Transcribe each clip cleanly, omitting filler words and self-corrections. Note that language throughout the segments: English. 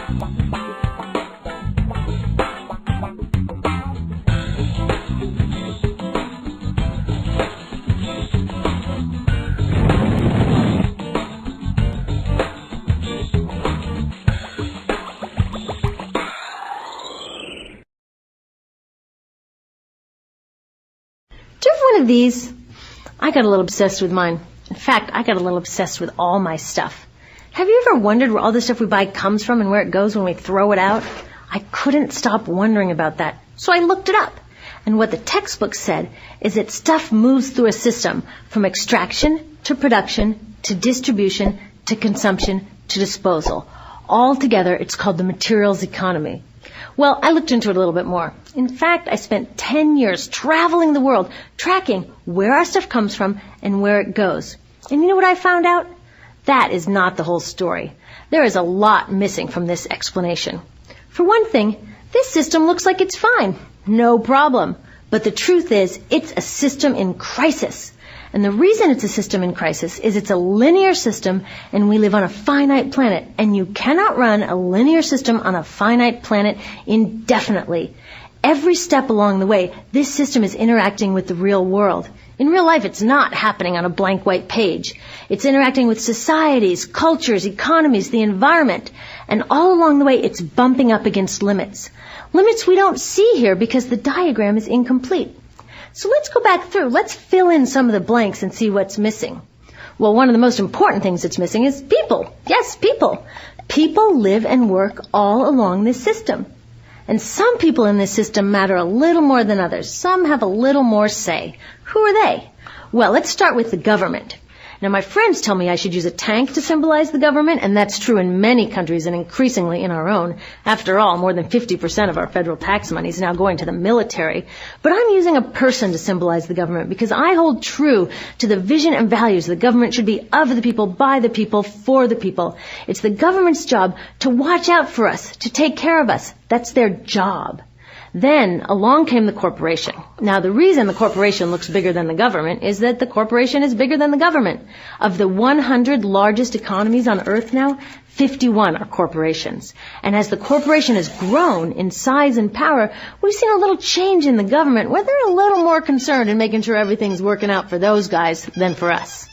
Do you have one of these? I got a little obsessed with mine. In fact, I got a little obsessed with all my stuff. Have you ever wondered where all the stuff we buy comes from and where it goes when we throw it out? I couldn't stop wondering about that, so I looked it up. And what the textbook said is that stuff moves through a system from extraction to production to distribution to consumption to disposal. All together, it's called the materials economy. Well, I looked into it a little bit more. In fact, I spent 10 years traveling the world, tracking where our stuff comes from and where it goes. And you know what I found out? That is not the whole story. There is a lot missing from this explanation. For one thing, this system looks like it's fine. No problem. But the truth is, it's a system in crisis. And the reason it's a system in crisis is it's a linear system and we live on a finite planet. And you cannot run a linear system on a finite planet indefinitely. Every step along the way, this system is interacting with the real world. In real life, it's not happening on a blank white page. It's interacting with societies, cultures, economies, the environment. And all along the way, it's bumping up against limits. Limits we don't see here because the diagram is incomplete. So let's go back through. Let's fill in some of the blanks and see what's missing. Well, one of the most important things that's missing is people. Yes, people. People live and work all along this system. And some people in this system matter a little more than others. Some have a little more say. Who are they? Well, let's start with the government. Now, my friends tell me I should use a tank to symbolize the government, and that's true in many countries and increasingly in our own. After all, more than 50% of our federal tax money is now going to the military. But I'm using a person to symbolize the government because I hold true to the vision and values the government should be of the people, by the people, for the people. It's the government's job to watch out for us, to take care of us. That's their job. Then along came the corporation. Now, the reason the corporation looks bigger than the government is that the corporation is bigger than the government. Of the 100 largest economies on Earth now, 51 are corporations. And as the corporation has grown in size and power, we've seen a little change in the government where they're a little more concerned in making sure everything's working out for those guys than for us.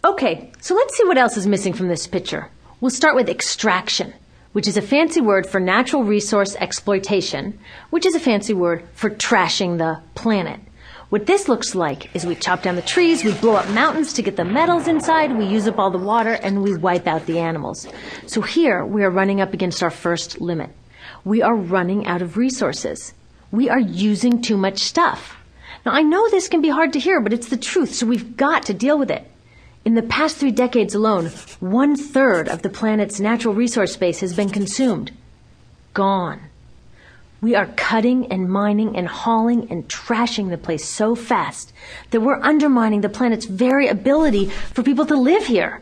Okay, so let's see what else is missing from this picture. We'll start with extraction, which is a fancy word for natural resource exploitation, which is a fancy word for trashing the planet. What this looks like is we chop down the trees, we blow up mountains to get the metals inside, we use up all the water, and we wipe out the animals. So here we are running up against our first limit. We are running out of resources. We are using too much stuff. Now, I know this can be hard to hear, but it's the truth, so we've got to deal with it. In the past 3 decades alone, 1/3 of the planet's natural resource base has been consumed. Gone. We are cutting and mining and hauling and trashing the place so fast that we're undermining the planet's very ability for people to live here.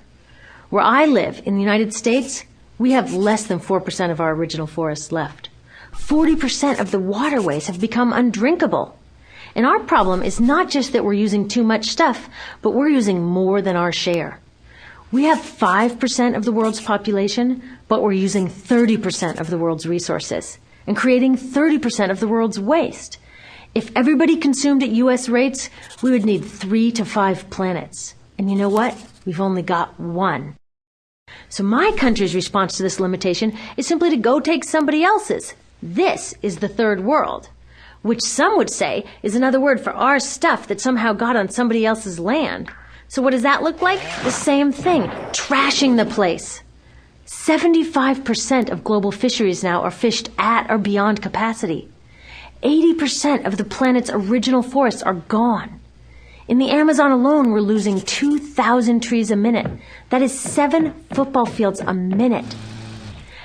Where I live, in the United States, we have less than 4% of our original forests left. 40% of the waterways have become undrinkable. And our problem is not just that we're using too much stuff, but we're using more than our share. We have 5% of the world's population, but we're using 30% of the world's resources and creating 30% of the world's waste. If everybody consumed at U.S. rates, we would need 3 to 5 planets. And you know what? We've only got 1. So my country's response to this limitation is simply to go take somebody else's. This is the third world, which some would say is another word for our stuff that somehow got on somebody else's land. So what does that look like? The same thing, trashing the place. 75% of global fisheries now are fished at or beyond capacity. 80% of the planet's original forests are gone. In the Amazon alone, we're losing 2,000 trees a minute. That is 7 football fields a minute.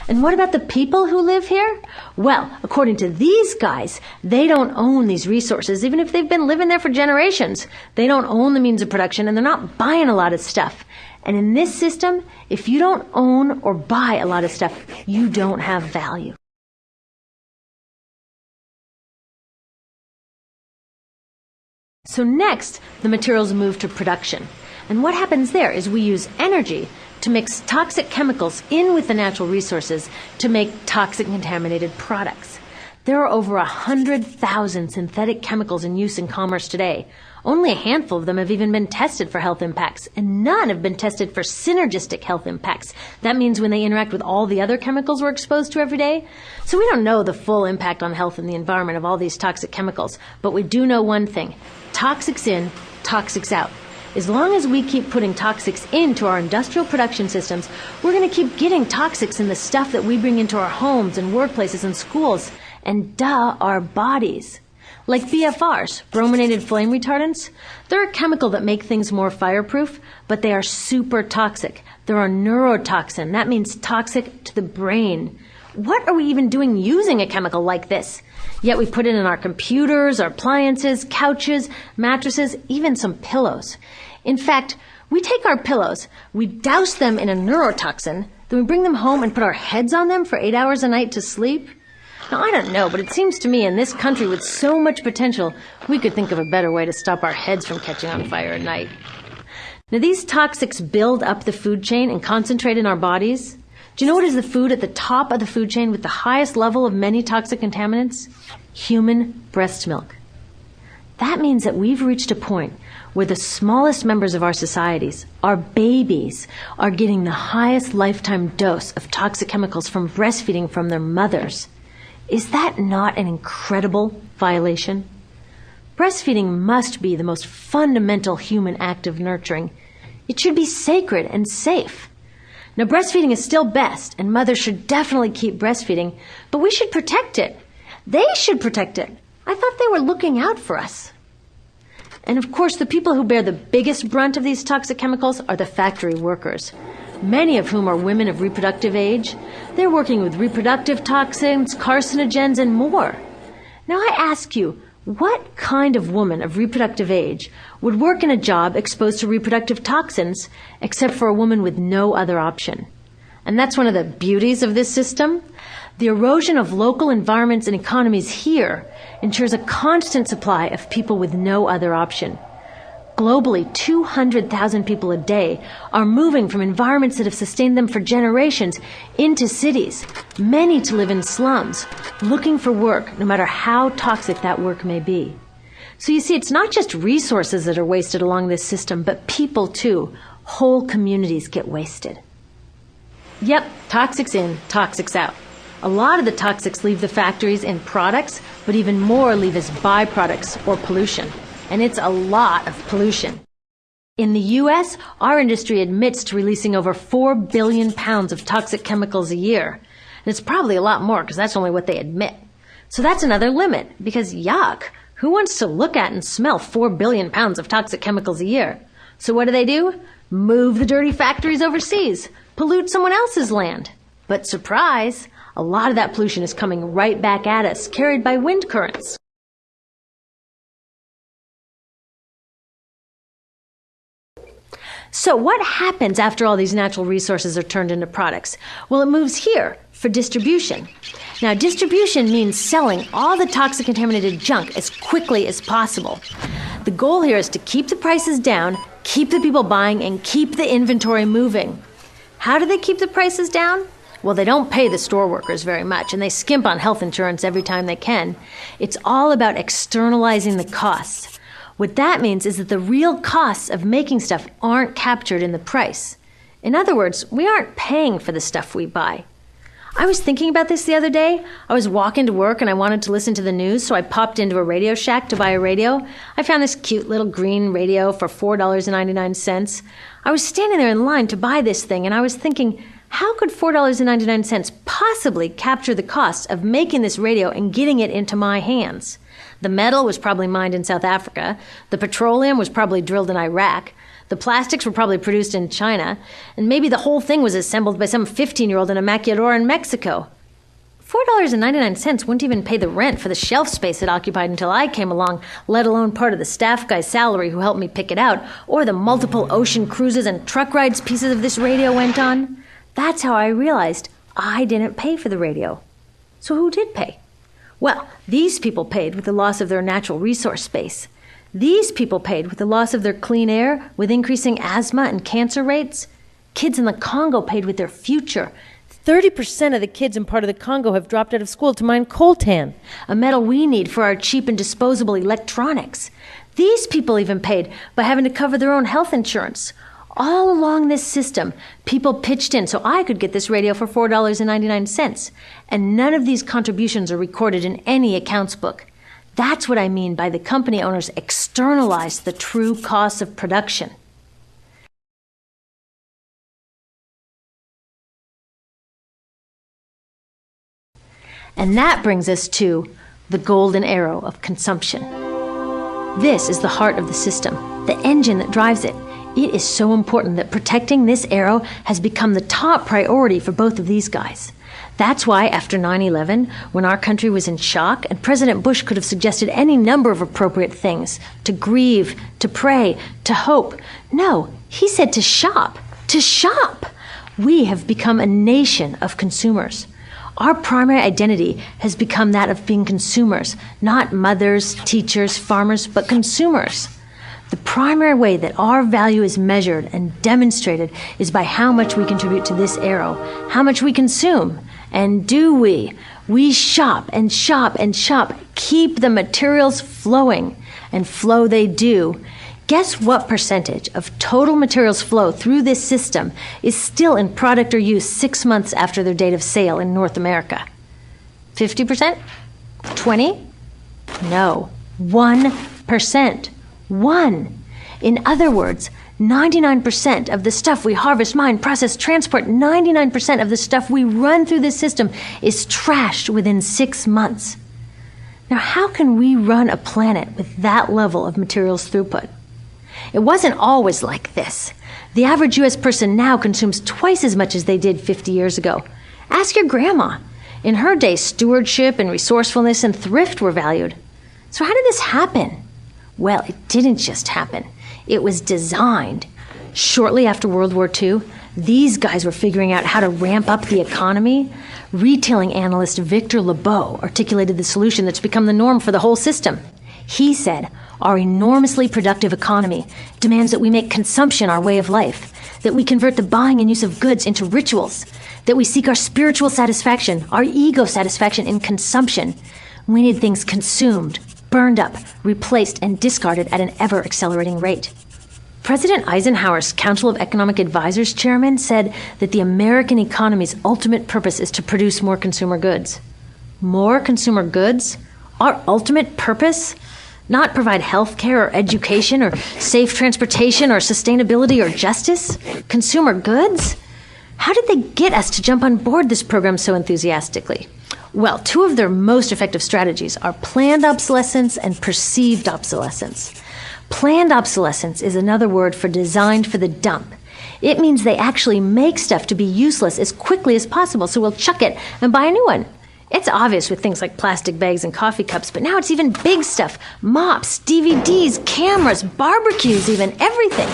And what about the people who live here? Well, according to these guys, they don't own these resources, even if they've been living there for generations. They don't own the means of production, and they're not buying a lot of stuff. And in this system, if you don't own or buy a lot of stuff, you don't have value. So next, the materials move to production. And what happens there is we use energy to mix toxic chemicals in with the natural resources to make toxic contaminated products. There are over 100,000 synthetic chemicals in use in commerce today. Only a handful of them have even been tested for health impacts, and none have been tested for synergistic health impacts. That means when they interact with all the other chemicals we're exposed to every day. So we don't know the full impact on health and the environment of all these toxic chemicals, but we do know one thing: toxics in, toxics out. As long as we keep putting toxics into our industrial production systems, we're going to keep getting toxics in the stuff that we bring into our homes and workplaces and schools, and our bodies. Like BFRs, brominated flame retardants, they're a chemical that make things more fireproof, but they are super toxic. They're a neurotoxin. That means toxic to the brain. What are we even doing using a chemical like this? Yet we put it in our computers, our appliances, couches, mattresses, even some pillows. In fact, we take our pillows, we douse them in a neurotoxin, then we bring them home and put our heads on them for 8 hours a night to sleep. Now, I don't know, but it seems to me in this country with so much potential, we could think of a better way to stop our heads from catching on fire at night. Now, these toxics build up the food chain and concentrate in our bodies. Do you know what is the food at the top of the food chain with the highest level of many toxic contaminants? Human breast milk. That means that we've reached a point where the smallest members of our societies, our babies, are getting the highest lifetime dose of toxic chemicals from breastfeeding from their mothers. Is that not an incredible violation? Breastfeeding must be the most fundamental human act of nurturing. It should be sacred and safe. Now, breastfeeding is still best, and mothers should definitely keep breastfeeding, but we should protect it. They should protect it. I thought they were looking out for us. And of course, the people who bear the biggest brunt of these toxic chemicals are the factory workers, many of whom are women of reproductive age. They're working with reproductive toxins, carcinogens, and more. Now I ask you, what kind of woman of reproductive age would work in a job exposed to reproductive toxins except for a woman with no other option? And that's one of the beauties of this system. The erosion of local environments and economies here ensures a constant supply of people with no other option. Globally, 200,000 people a day are moving from environments that have sustained them for generations into cities, many to live in slums, looking for work, no matter how toxic that work may be. So you see, it's not just resources that are wasted along this system, but people too. Whole communities get wasted. Yep, toxics in, toxics out. A lot of the toxics leave the factories in products, but even more leave as byproducts or pollution. And it's a lot of pollution. In the U.S., our industry admits to releasing over 4 billion pounds of toxic chemicals a year. And it's probably a lot more because that's only what they admit. So that's another limit, because yuck, who wants to look at and smell 4 billion pounds of toxic chemicals a year? So what do? Move the dirty factories overseas, pollute someone else's land. But surprise, a lot of that pollution is coming right back at us, carried by wind currents. So what happens after all these natural resources are turned into products? Well, it moves here for distribution. Now, distribution means selling all the toxic contaminated junk as quickly as possible. The goal here is to keep the prices down, keep the people buying, and keep the inventory moving. How do they keep the prices down? Well, they don't pay the store workers very much, and they skimp on health insurance every time they can. It's all about externalizing the costs. What that means is that the real costs of making stuff aren't captured in the price. In other words, we aren't paying for the stuff we buy. I was thinking about this the other day. I was walking to work and I wanted to listen to the news, so I popped into a Radio Shack to buy a radio. I found this cute little green radio for $4.99. I was standing there in line to buy this thing, and I was thinking, how could $4.99 possibly capture the cost of making this radio and getting it into my hands? The metal was probably mined in South Africa. The petroleum was probably drilled in Iraq. The plastics were probably produced in China. And maybe the whole thing was assembled by some 15-year-old in a maquiladora in Mexico. $4.99 wouldn't even pay the rent for the shelf space it occupied until I came along, let alone part of the staff guy's salary who helped me pick it out, or the multiple ocean cruises and truck rides pieces of this radio went on. That's how I realized I didn't pay for the radio. So who did pay? Well, these people paid with the loss of their natural resource space. These people paid with the loss of their clean air, with increasing asthma and cancer rates. Kids in the Congo paid with their future. 30% of the kids in part of the Congo have dropped out of school to mine coltan, a metal we need for our cheap and disposable electronics. These people even paid by having to cover their own health insurance. All along this system, people pitched in so I could get this radio for $4.99, and none of these contributions are recorded in any accounts book. That's what I mean by the company owners externalized the true costs of production. And that brings us to the golden arrow of consumption. This is the heart of the system, the engine that drives it. It is so important that protecting this arrow has become the top priority for both of these guys. That's why after 9/11, when our country was in shock, and President Bush could have suggested any number of appropriate things, to grieve, to pray, to hope. No, he said to shop, to shop. We have become a nation of consumers. Our primary identity has become that of being consumers, not mothers, teachers, farmers, but consumers. The primary way that our value is measured and demonstrated is by how much we contribute to this arrow, how much we consume. And do we? We shop and shop and shop, keep the materials flowing, and flow they do. Guess what percentage of total materials flow through this system is still in product or use 6 months after their date of sale in North America? 50%? 20? No, 1%. 1. In other words, 99% of the stuff we harvest, mine, process, transport, 99% of the stuff we run through this system is trashed within 6 months. Now, how can we run a planet with that level of materials throughput? It wasn't always like this. The average U.S. person now consumes twice as much as they did 50 years ago. Ask your grandma. In her day, stewardship and resourcefulness and thrift were valued. So how did this happen? Well, it didn't just happen. It was designed. Shortly after World War II, these guys were figuring out how to ramp up the economy. Retailing analyst Victor Lebeau articulated the solution that's become the norm for the whole system. He said, our enormously productive economy demands that we make consumption our way of life, that we convert the buying and use of goods into rituals, that we seek our spiritual satisfaction, our ego satisfaction in consumption. We need things consumed, burned up, replaced, and discarded at an ever-accelerating rate. President Eisenhower's Council of Economic Advisors chairman said that the American economy's ultimate purpose is to produce more consumer goods. More consumer goods? Our ultimate purpose? Not provide health care or education or safe transportation or sustainability or justice? Consumer goods? How did they get us to jump on board this program so enthusiastically? Well, two of their most effective strategies are planned obsolescence and perceived obsolescence. Planned obsolescence is another word for designed for the dump. It means they actually make stuff to be useless as quickly as possible, so we'll chuck it and buy a new one. It's obvious with things like plastic bags and coffee cups, but now it's even big stuff. Mops, DVDs, cameras, barbecues even, everything.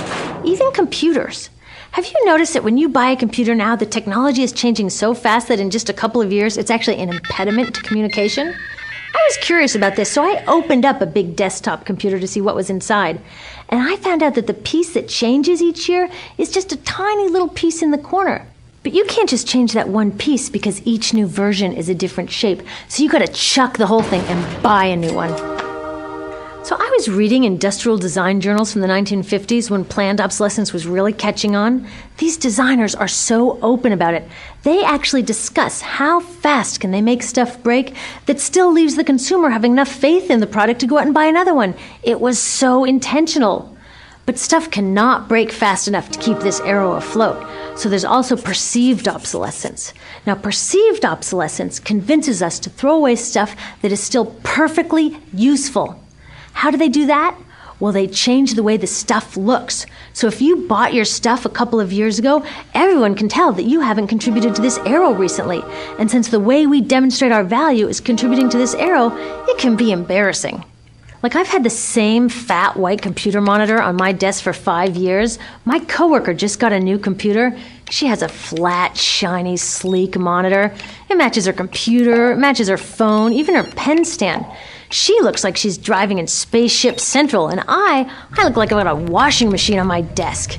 Even computers. Have you noticed that when you buy a computer now, the technology is changing so fast that in just a couple of years, it's actually an impediment to communication? I was curious about this, so I opened up a big desktop computer to see what was inside. And I found out that the piece that changes each year is just a tiny little piece in the corner. But you can't just change that one piece because each new version is a different shape. So you gotta chuck the whole thing and buy a new one. So I was reading industrial design journals from the 1950s when planned obsolescence was really catching on. These designers are so open about it. They actually discuss how fast can they make stuff break that still leaves the consumer having enough faith in the product to go out and buy another one. It was so intentional. But stuff cannot break fast enough to keep this arrow afloat. So there's also perceived obsolescence. Now, perceived obsolescence convinces us to throw away stuff that is still perfectly useful. How do they do that? Well, they change the way the stuff looks. So if you bought your stuff a couple of years ago, everyone can tell that you haven't contributed to this arrow recently. And since the way we demonstrate our value is contributing to this arrow, it can be embarrassing. Like, I've had the same fat white computer monitor on my desk for 5 years. My coworker just got a new computer. She has a flat, shiny, sleek monitor. It matches her computer, it matches her phone, even her pen stand. She looks like she's driving in Spaceship Central, and I look like I've got a washing machine on my desk.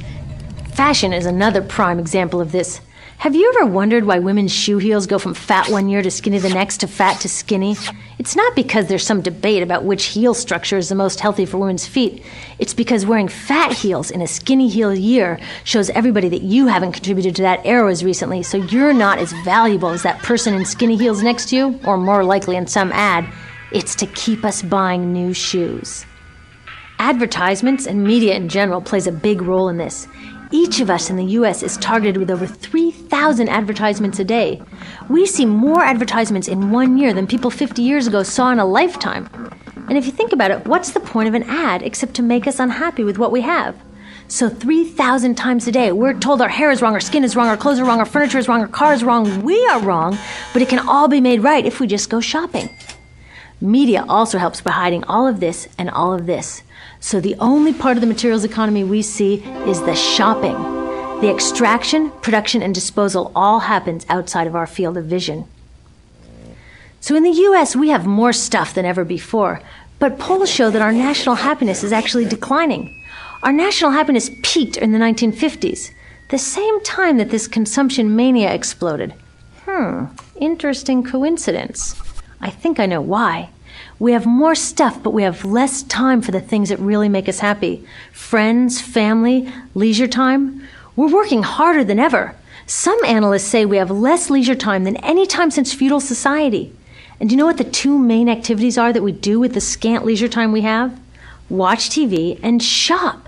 Fashion is another prime example of this. Have you ever wondered why women's shoe heels go from fat one year to skinny the next to fat to skinny? It's not because there's some debate about which heel structure is the most healthy for women's feet. It's because wearing fat heels in a skinny heel year shows everybody that you haven't contributed to that era as recently, so you're not as valuable as that person in skinny heels next to you, or more likely in some ad. It's to keep us buying new shoes. Advertisements and media in general plays a big role in this. Each of us in the U.S. is targeted with over 3,000 advertisements a day. We see more advertisements in 1 year than people 50 years ago saw in a lifetime. And if you think about it, what's the point of an ad except to make us unhappy with what we have? So 3,000 times a day, we're told our hair is wrong, our skin is wrong, our clothes are wrong, our furniture is wrong, our car is wrong, we are wrong, but it can all be made right if we just go shopping. Media also helps by hiding all of this and all of this. So the only part of the materials economy we see is the shopping. The extraction, production, and disposal all happens outside of our field of vision. So in the U.S., we have more stuff than ever before, but polls show that our national happiness is actually declining. Our national happiness peaked in the 1950s, the same time that this consumption mania exploded. Interesting coincidence. I think I know why. We have more stuff, but we have less time for the things that really make us happy. Friends, family, leisure time. We're working harder than ever. Some analysts say we have less leisure time than any time since feudal society. And do you know what the two main activities are that we do with the scant leisure time we have? Watch TV and shop.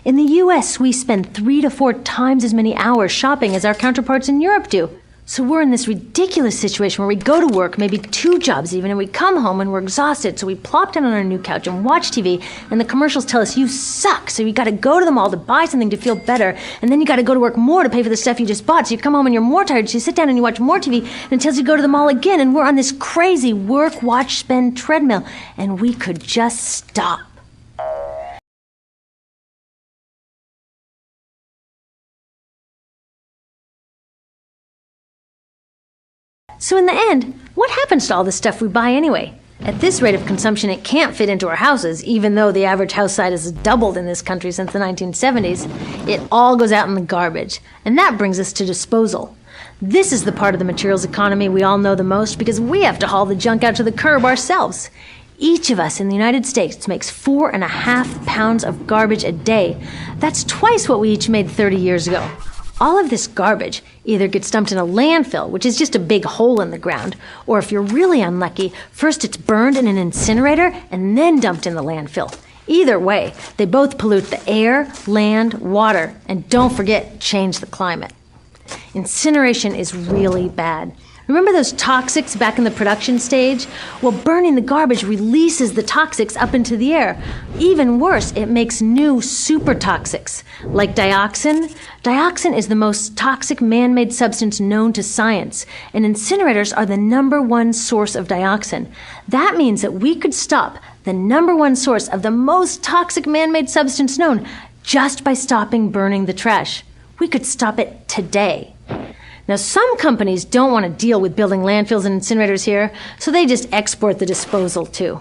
In the U.S., we spend 3 to 4 times as many hours shopping as our counterparts in Europe do. So we're in this ridiculous situation where we go to work, maybe 2 jobs even, and we come home and we're exhausted, so we plop down on our new couch and watch TV, and the commercials tell us you suck, so you gotta go to the mall to buy something to feel better, and then you gotta go to work more to pay for the stuff you just bought, so you come home and you're more tired, so you sit down and you watch more TV, and it tells you to go to the mall again, and we're on this crazy work, watch, spend treadmill, and we could just stop. So in the end, what happens to all the stuff we buy anyway? At this rate of consumption, it can't fit into our houses, even though the average house size has doubled in this country since the 1970s. It all goes out in the garbage. And that brings us to disposal. This is the part of the materials economy we all know the most because we have to haul the junk out to the curb ourselves. Each of us in the United States makes 4.5 pounds of garbage a day. That's twice what we each made 30 years ago. All of this garbage either gets dumped in a landfill, which is just a big hole in the ground, or if you're really unlucky, first it's burned in an incinerator and then dumped in the landfill. Either way, they both pollute the air, land, water, and don't forget, change the climate. Incineration is really bad. Remember those toxics back in the production stage? Well, burning the garbage releases the toxics up into the air. Even worse, it makes new super toxics, like dioxin. Dioxin is the most toxic man-made substance known to science, and incinerators are the #1 source of dioxin. That means that we could stop the #1 source of the most toxic man-made substance known just by stopping burning the trash. We could stop it today. Now, some companies don't want to deal with building landfills and incinerators here, so they just export the disposal too.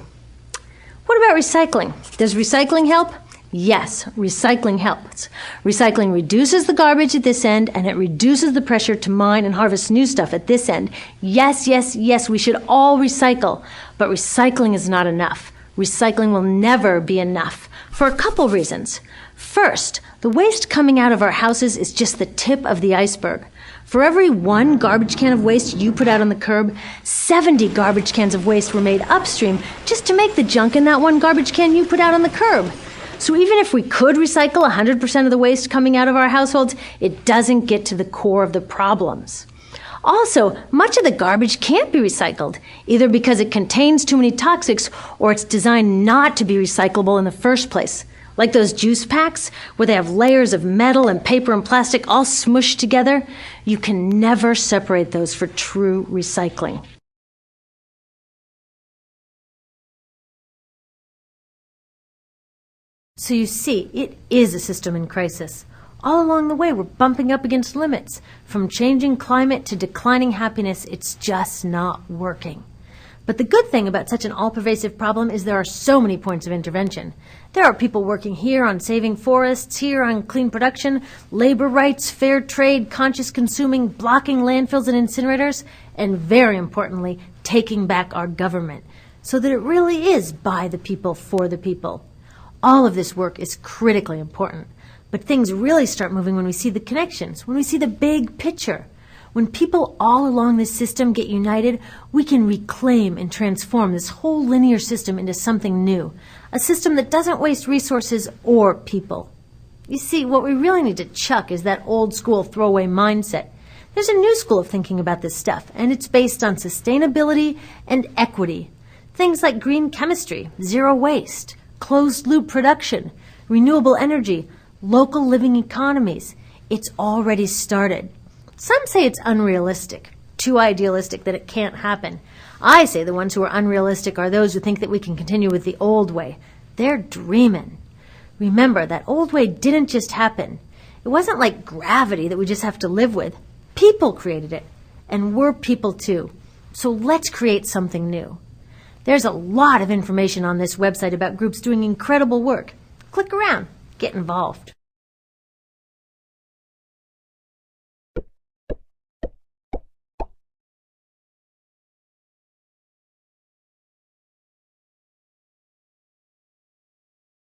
What about recycling? Does recycling help? Yes, recycling helps. Recycling reduces the garbage at this end, and it reduces the pressure to mine and harvest new stuff at this end. Yes, yes, yes, we should all recycle, but recycling is not enough. Recycling will never be enough for a couple reasons. First, the waste coming out of our houses is just the tip of the iceberg. For every 1 garbage can of waste you put out on the curb, 70 garbage cans of waste were made upstream just to make the junk in that 1 garbage can you put out on the curb. So even if we could recycle 100% of the waste coming out of our households, it doesn't get to the core of the problems. Also, much of the garbage can't be recycled, either because it contains too many toxics or it's designed not to be recyclable in the first place. Like those juice packs, where they have layers of metal and paper and plastic all smushed together, you can never separate those for true recycling. So you see, it is a system in crisis. All along the way, we're bumping up against limits. From changing climate to declining happiness, it's just not working. But the good thing about such an all-pervasive problem is there are so many points of intervention. There are people working here on saving forests, here on clean production, labor rights, fair trade, conscious consuming, blocking landfills and incinerators, and very importantly, taking back our government, so that it really is by the people, for the people. All of this work is critically important, but things really start moving when we see the connections, when we see the big picture. When people all along this system get united, we can reclaim and transform this whole linear system into something new, a system that doesn't waste resources or people. You see, what we really need to chuck is that old school throwaway mindset. There's a new school of thinking about this stuff, and it's based on sustainability and equity. Things like green chemistry, zero waste, closed loop production, renewable energy, local living economies. It's already started. Some say it's unrealistic, too idealistic that it can't happen. I say the ones who are unrealistic are those who think that we can continue with the old way. They're dreaming. Remember, that old way didn't just happen. It wasn't like gravity that we just have to live with. People created it, and we're people too. So let's create something new. There's a lot of information on this website about groups doing incredible work. Click around, get involved.